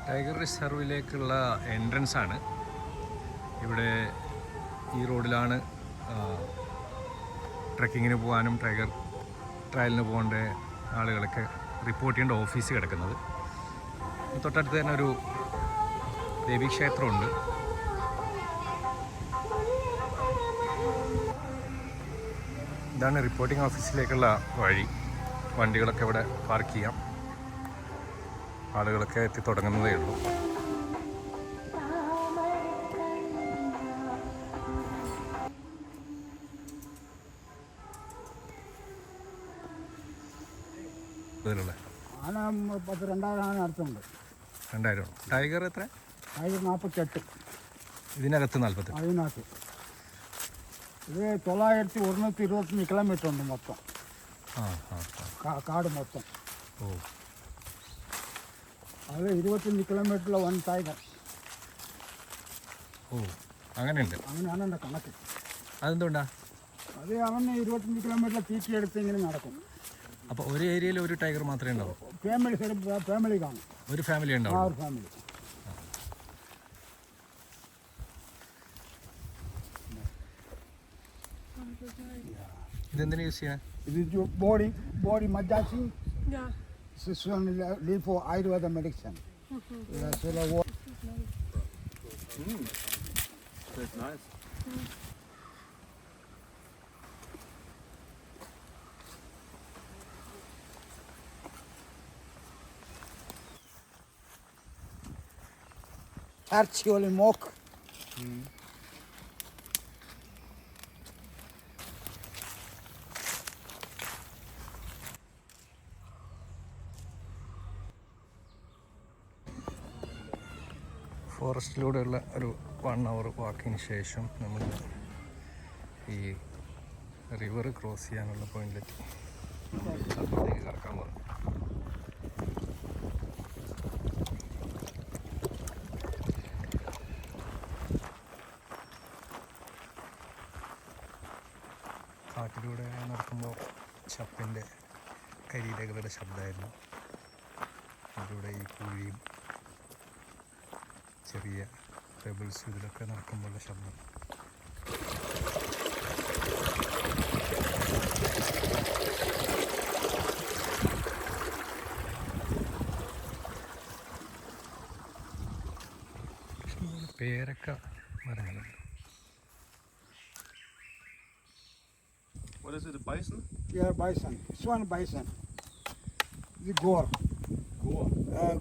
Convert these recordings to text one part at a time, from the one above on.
Tiger റിസർവിലേക്കുള്ള entrance ആണ്. ഇവിടെ ഈ റോഡിലാണ് ട്രെക്കിങ്ങിന് പോകാനും ടൈഗർ ട്രയലിന് പോകേണ്ട ആളുകളൊക്കെ റിപ്പോർട്ട് ചെയ്യേണ്ട ഓഫീസ് കിടക്കുന്നത്. തൊട്ടടുത്ത് തന്നെ ഒരു ദേവീക്ഷേത്രമുണ്ട്. ഇതാണ് റിപ്പോർട്ടിംഗ് ഓഫീസിലേക്കുള്ള വഴി. വണ്ടികളൊക്കെ ഇവിടെ പാർക്ക് ചെയ്യാം. ആളുകളൊക്കെ എത്തി തുടങ്ങുന്നതേ ഉള്ളൂ. ആന 2000 ആന അടുത്തുണ്ട്. 2000. ടൈഗർ എത്ര? ടൈഗർ 48. ഇതിനകത്ത് 48. അതിനകത്ത് ഇത് 9125 കിലോമീറ്റർ ഉണ്ട് മൊത്തം. കാട് മൊത്തം. ഓ, അത് 25 കിലോമീറ്ററിൽ 1 ടൈഗർ. ഓ, അങ്ങനെയുണ്ട്. അങ്ങനെയാണ് എൻ്റെ കണക്ക്. അതെന്തുകൊണ്ടാ? അത് അവന് 25 കിലോമീറ്റർ തീറ്റിയെടുത്ത് ഇങ്ങനെ നടക്കും. അപ്പോൾ ഒരു ഏരിയയിൽ ഒരു ടൈഗർ മാത്രമേ ഉണ്ടാവും? ഫാമിലി കാണും. ഒരു ഫാമിലി ഉണ്ടാവും. ഒരു ഫാമിലി. ഇതെന്തിനാ യൂസ് ചെയ്യണേ? ഇത് body massaging. This one live for Ayurveda medicine. That's nice. Actually mock. ഫോറസ്റ്റിലൂടെയുള്ള ഒരു 1 hour വാക്കിന് ശേഷം നമ്മൾ ഈ റിവർ ക്രോസ് ചെയ്യാനുള്ള പോയിന്റിലെത്തി. അപ്പുറത്തേക്ക് കറക്കാൻ പോകുന്നു. കാട്ടിലൂടെ നടക്കുമ്പോൾ ചപ്പിൻ്റെ കരിയിലകളുടെ ശബ്ദമായിരുന്നു. അതിലൂടെ ഈ കുഴിയും ചെറിയ പെബിൾസ് ഇതിലൊക്കെ നടക്കുമ്പോഴുള്ള ശബ്ദം. പേരക്ക മരങ്ങളുണ്ട്. What is it, a bison? Yeah, bison. This one bison. The gore. Gore?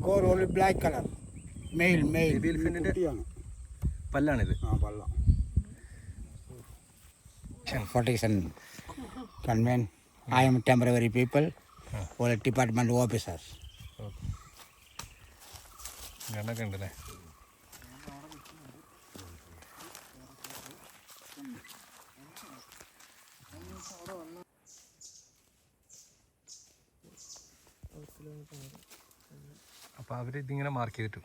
Gore only black color. Male. എലിഫന്റിന്റെ പല്ലാണിത്. പല്ല. Protection convent. I am temporary people. All department officers. ഗണ്ണൊക്കെ ഉണ്ടല്ലേ? അപ്പോൾ അവരിതിങ്ങനെ മാർക്ക് ചെയ്തിട്ടു.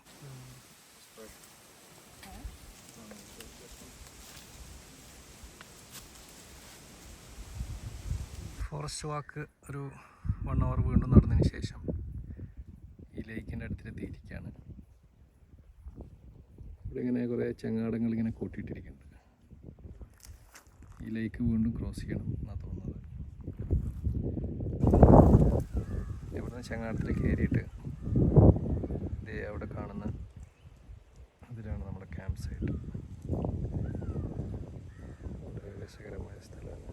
ഫോറസ്റ്റ് വാക്ക് ഒരു 1 hour വീണ്ടും നടന്നതിന് ശേഷം ഈ ലേക്കിൻ്റെ അടുത്തെത്തിയിരിക്കുകയാണ്. ഇവിടെ ഇങ്ങനെ കുറേ ചങ്ങാടങ്ങൾ ഇങ്ങനെ കൂട്ടിയിട്ടിരിക്കുന്നുണ്ട്. ഈ ലേക്ക് വീണ്ടും ക്രോസ് ചെയ്യണം എന്നാണ് തോന്നുന്നത്. ഇവിടുന്ന് ചങ്ങാടത്തിലേക്ക് കയറിയിട്ട് ദേ അവിടെ കാണുന്ന അതിലാണ് നമ്മുടെ ക്യാമ്പ് സൈറ്റ്. വളരെ രസകരമായ സ്ഥലമാണ്.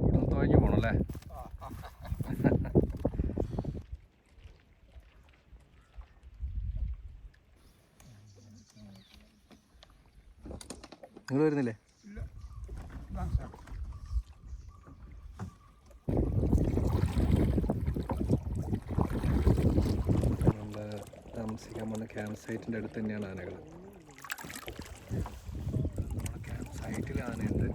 ഇവിടുന്ന് തുഴഞ്ഞു പോകണം അല്ലേ? നിങ്ങൾ വരുന്നില്ലേ? താമസിക്കാൻ പോകുന്ന ക്യാമ്പ് സൈറ്റിൻ്റെ അടുത്ത് തന്നെയാണ് ആനകൾ. നമ്മുടെ ക്യാമ്പ് സൈറ്റിൽ ആനയുണ്ട്.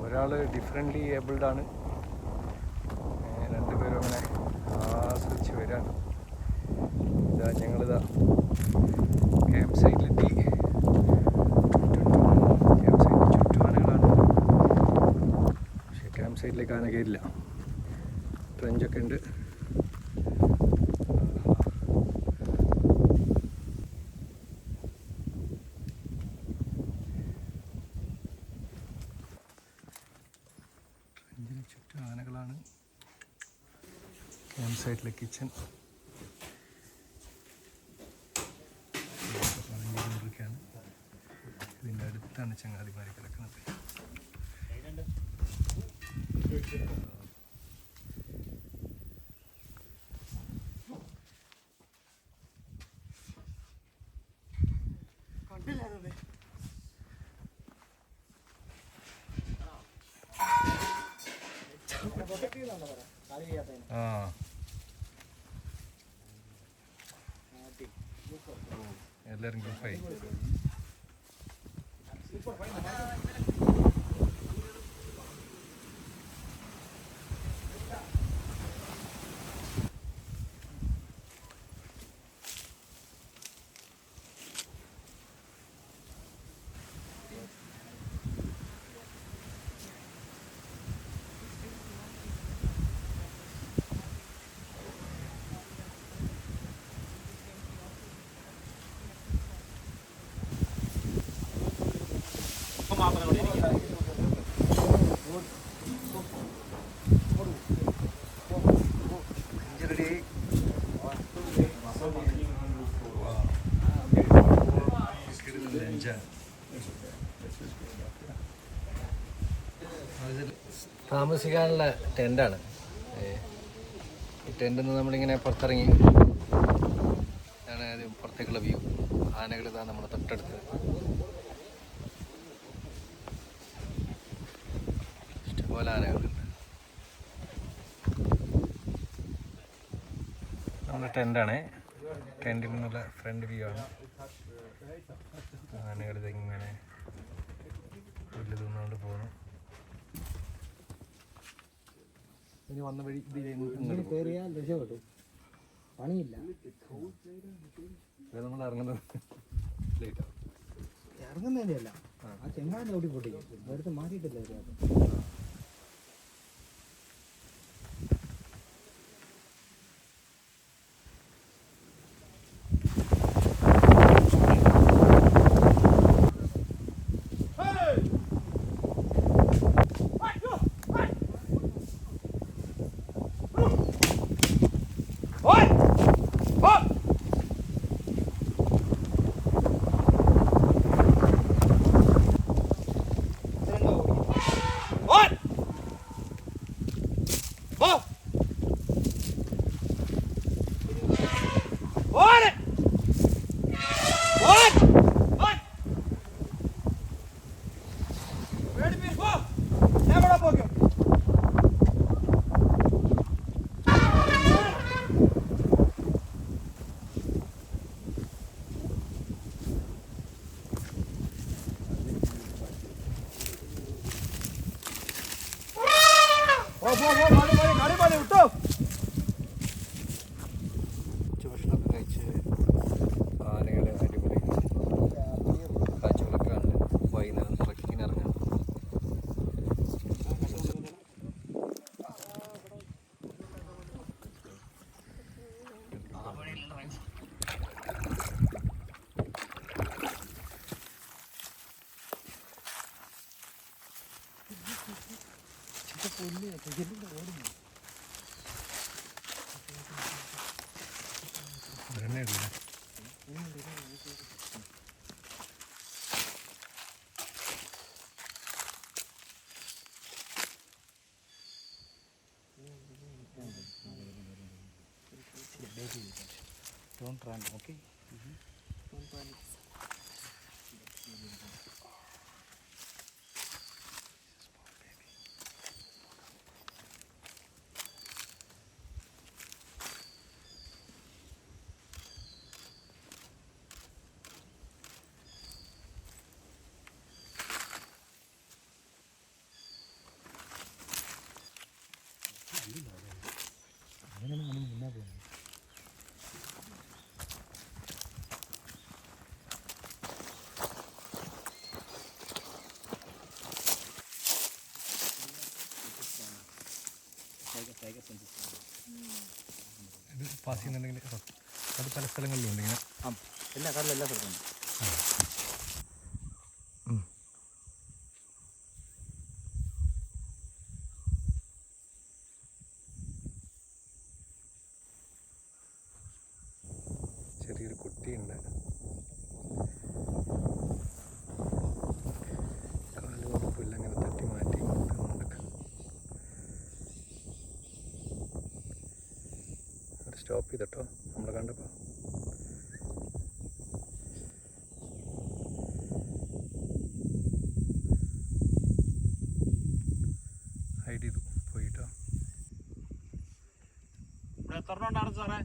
ഒരാൾ ഡിഫറെൻ്റ്ലി ഏബിൾഡ് ആണ്. രണ്ടുപേരും അങ്ങനെ ആസ്വദിച്ച് വരാൻ. ഇതാ ഞങ്ങളിതാ സൈഡിലേക്ക് ആന കയറില്ല. ട്രെഞ്ചൊക്കെ ഉണ്ട്. ട്രെഞ്ചിന് ചുറ്റും ആനകളാണ്. ക്യാമ്പ് സൈറ്റിലെ കിച്ചൺ പറഞ്ഞുകൊണ്ടിരിക്കുകയാണ്. ഇതിൻ്റെ അടുത്താണ് ചങ്ങാതിമാരി കിടക്കുന്നത്. ആ എല്ലാവരും ഗ്രൂപ്പായി. താമസിക്കാനുള്ള ടെൻ്റാണ്. ഈ ടെൻറ്റിൽ നിന്ന് നമ്മളിങ്ങനെ പുറത്തിറങ്ങി ആണ് പുറത്തേക്കുള്ള വ്യൂ. ആനകൾ ഇതാ നമ്മുടെ തൊട്ടടുത്ത്. ഇഷ്ടംപോലെ ആനകളുണ്ട്. നമ്മുടെ ടെൻ്റാണ്. ടെൻറ്റിൽ നിന്നുള്ള ഫ്രണ്ട് വ്യൂ ആണ്. ആനകൾ ഇങ്ങനെ പുല്ല് തിന്നുകൊണ്ട് പോകുന്നു. ഇനി വന്ന വഴി കയറിയാൽ രക്ഷപ്പെട്ടു. പണിയില്ല. നമ്മൾ ഇറങ്ങുന്നത് ലേറ്റാവും. ഇറങ്ങുന്നതിൻ്റെ അല്ല, ആ ചെങ്ങാൻ്റെ ഓടി പൊട്ടി അടുത്ത് മാറ്റിയിട്ടില്ല. ഭക്ഷണമൊക്കെ കഴിച്ച് ആനകളെ അടിപൊളി കാഴ്ചകളൊക്കെ കണ്ട് വൈകുന്നേരം ട്രക്കിങ്ങിന് ഇറങ്ങാം. Don't run, okay? Don't panic. അങ്ങനെയാണ് നമ്മൾ മുന്നേ പോകുന്നത്. ഇത് പാസ് ചെയ്യുന്നുണ്ടെങ്കിൽ അത് പല സ്ഥലങ്ങളിലും ഉണ്ട് ഇങ്ങനെ. എല്ലാ കടലെല്ലാ സ്ഥലത്തും ചെറിയൊരു കുട്ടിയുണ്ട്. കാല് ഉറപ്പില്ലങ്ങനെ തട്ടി മാറ്റി കൊണ്ടുവന്നിട്ട് ഒരു സ്റ്റോപ്പ് ചെയ്തിട്ടോ നമ്മൾ കണ്ടപ്പോൾ. ഹൈഡ് ചെയ്തു പോയിട്ടോ. ഇവിടെ എത്ര ഉണ്ടാണ് സാറേ?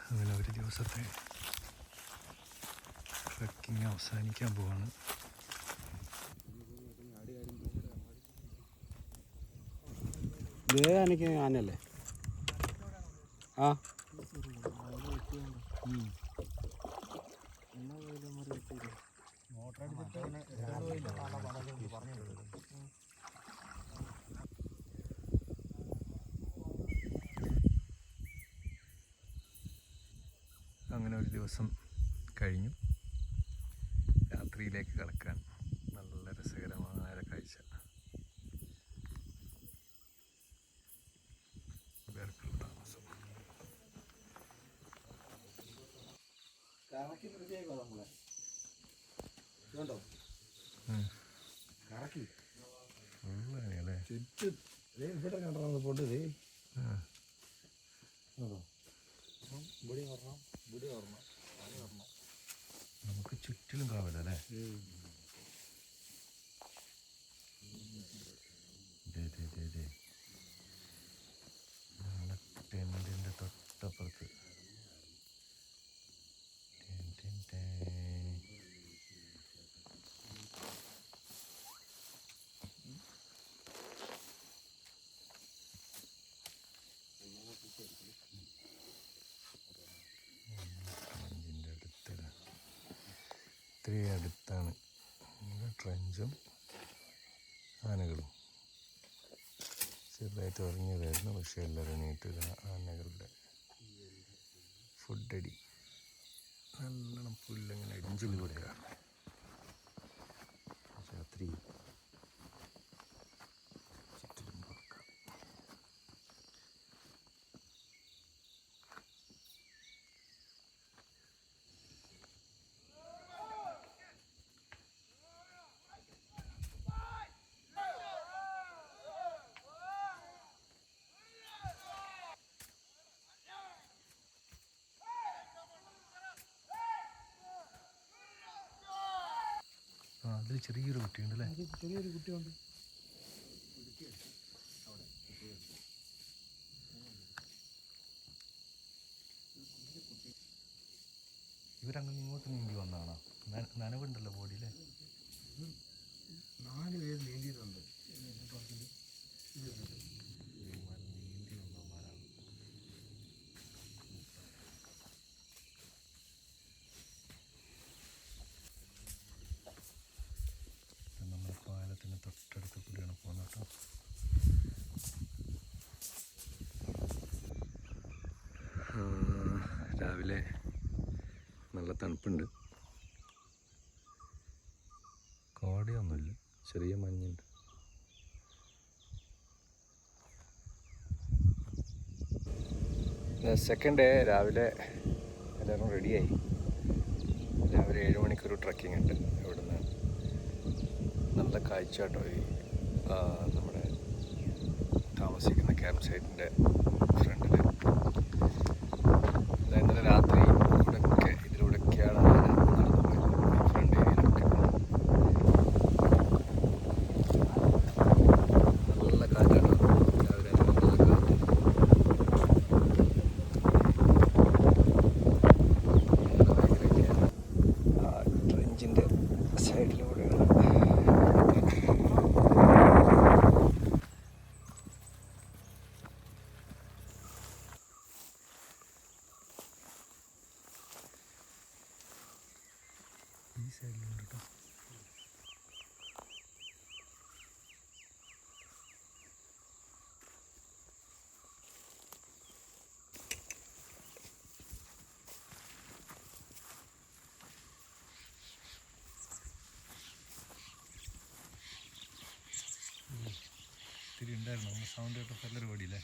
അങ്ങനെ ഒരു ദിവസത്തെ ട്രക്കിങ് അവസാനിക്കാൻ പോവാണ്. എനിക്ക് ആനല്ലേ ആ അങ്ങനെ ഒരു ദിവസം കഴിഞ്ഞു. രാത്രിയിലേക്ക് കടക്കാൻ നല്ല രസകരമായ കാഴ്ച. പേർക്കുള്ള താമസം. കറക്കി നിർത്തിയേക്കോ നമ്മളെ ഇതുണ്ടോ കറക്കി അല്ലേ ചുറ്റും ഇവിടെ കണ്ടോ പോണ്ടത് ഇവിടെ വരണം ഇവിടെ വരണം അവിടെ വരണം. നമുക്ക് ചുറ്റിലും കാവലല്ലേ. ടെൻറ്റിൻ്റെ തൊട്ടപ്പുറത്ത് ഇത്രയും അടുത്താണ് ട്രെഞ്ചും ആനകളും. ചെറുതായിട്ട് ഇറങ്ങിയതായിരുന്നു, പക്ഷേ എല്ലാവരും നീട്ട് ആനകളുടെ ഫുഡടി നല്ലോണം പുല്ലങ്ങനെ അടിഞ്ചുള്ളിലൂടെയാണ് രാത്രി ചുറ്റിലും കൊടുക്കാം. അതിൽ ചെറിയൊരു കുട്ടിയുണ്ടല്ലേ. ചെറിയൊരു കുട്ടിയുണ്ട്. ഇവരങ്ങനെ ഇങ്ങോട്ട് നീന്തി വന്നതാണോ? നനവുണ്ടല്ലോ ബോഡിയിൽ. 4 പേര് നീന്തിയിട്ടുണ്ട്. നമ്മുടെ പാലത്തിന് തൊട്ടടുത്ത് കൂടിയാണ് പോകുന്നത് കേട്ടോ. രാവിലെ നല്ല തണുപ്പുണ്ട്. കോടയൊന്നുമില്ല, ചെറിയ മഞ്ഞുണ്ട്. സെക്കൻഡ് ഡേ രാവിലെ എല്ലാവരും റെഡിയായി. രാവിലെ 7 മണിക്കൊരു ട്രക്കിംഗ് ഉണ്ട്. ഇവിടുന്ന് നല്ല കാഴ്ച കേട്ടോ. ഈ നമ്മുടെ താമസിക്കുന്ന ക്യാമ്പ് സൈറ്റിൻ്റെ ഫ്രണ്ടിൽ ഇന്നലെ രാത്രി ഇതിലൂടെയൊക്കെയാണ് നടന്നു പോയത്. ഫ്രണ്ട് ഏരിയയിലൊക്കെ നല്ല കാറ്റാണ്. രാവിലെ നല്ല കാറ്റ്. ട്രെഞ്ചിൻ്റെ സൈഡിലൂടെയാണ്. ഈ സൈഡിലുണ്ട് കേട്ടോ. ഇത്തിരി ഉണ്ടായിരുന്നു. നമ്മൾ സൗണ്ട് കേട്ടപ്പോൾ എല്ലാവരും ഓടിയില്ലേ.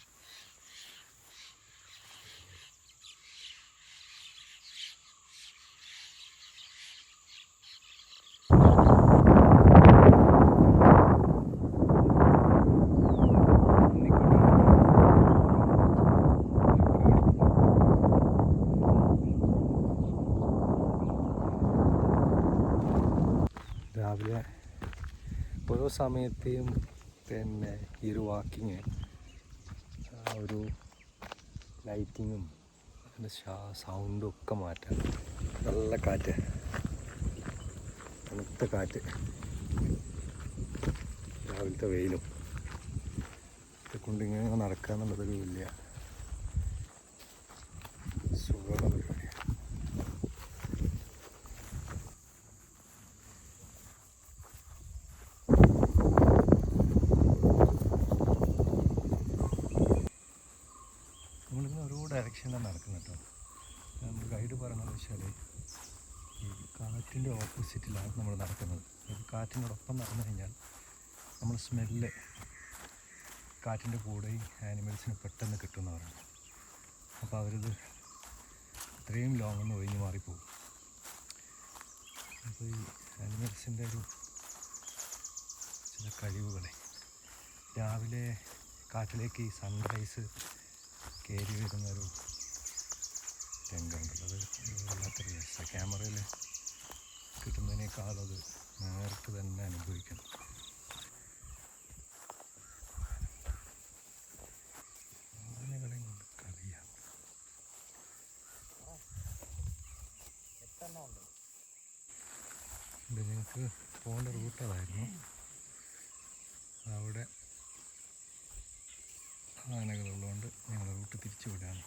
രാവിലെ ഓരോ സമയത്തെയും പിന്നെ ഈ ഒരു വാക്കിങ്, ഒരു ലൈറ്റിങ്ങും അതിൻ്റെ സൗണ്ടും ഒക്കെ മാറ്റാം. നല്ല കാറ്റ്, തണുത്ത കാറ്റ്, രാവിലത്തെ വെയിലും ഇതൊക്കെ ഇങ്ങനെ നടക്കുക എന്നുള്ളതൊരു വലിയ സുഖമുള്ള പരിപാടിയാണ്. നമ്മളിങ്ങനെ ഓരോ ഡയറക്ഷനിലാണ് നടക്കുന്നത് കേട്ടോ. നമ്മൾ ഗൈഡ് പറയണത് വെച്ചാൽ ഈ കാറ്റിൻ്റെ ഓപ്പോസിറ്റിലാണ് നമ്മൾ നടക്കുന്നത്. കാറ്റിനോടൊപ്പം നടന്നു കഴിഞ്ഞാൽ നമ്മൾ സ്മെല്ല് കാറ്റിൻ്റെ കൂടെയും ആനിമൽസിന് പെട്ടെന്ന് കിട്ടുന്നവരാണ്. അപ്പോൾ അവരിത് ഇത്രയും ലോങ്ങൊന്ന് ഒഴിഞ്ഞു മാറിപ്പോകും. അപ്പോൾ ഈ ആനിമൽസിൻ്റെ ഒരു ചില കഴിവുകളെ രാവിലെ കാട്ടിലേക്ക് ഈ സൺറൈസ് കയറി വരുന്നൊരു രംഗമുണ്ടല്ലോ. അത് വല്ലാത്തൊരു രസമാണ്. ക്യാമറയിൽ കിട്ടുന്നതിനേക്കാൾ അത് നേരിട്ട് തന്നെ അനുഭവിക്കണം. ആനകളെ കൊണ്ട് കളിയാണ്. ഇത് ഞങ്ങൾക്ക് പോകേണ്ട റൂട്ട് അതായിരുന്നു. അവിടെ ആനകളുള്ളതുകൊണ്ട് ഞങ്ങൾ റൂട്ട് തിരിച്ചു വിടാണ്.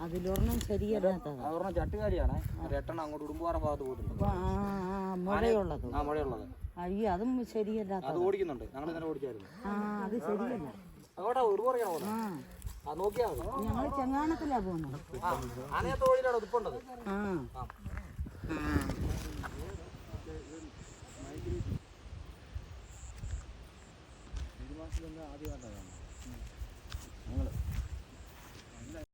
അതിലൊരെണ്ണം ശരിയല്ലാത്തത്. അതൊരെണ്ണം ചട്ടുകാലിയാണ്. 8 അങ്ങോട്ട് ഉടുമ്പുപാറ ഭാഗത്ത് പോയിട്ടുണ്ട്. മുഴയുള്ളത്. മഴയുള്ളത്. അയ്യോ, അതും ശരിയല്ലാത്തത്. അത് ഓടിക്കുന്നുണ്ട്. ഞങ്ങൾ ഇന്നലെ ഓടിച്ചായിരുന്നു. അത് ശരിയല്ല. അങ്ങോട്ടാ ഉടുമ്പുറയാണ് പോകുന്നത്. ആ നോക്കിയാൽ മതി. ഞങ്ങൾ ചെങ്ങാണത്തിലാ പോകുന്നത്. ആനയെ തൊഴിലാണ് ഉടുപ്പുണ്ടത്. ആദ്യമായിട്ടാണ്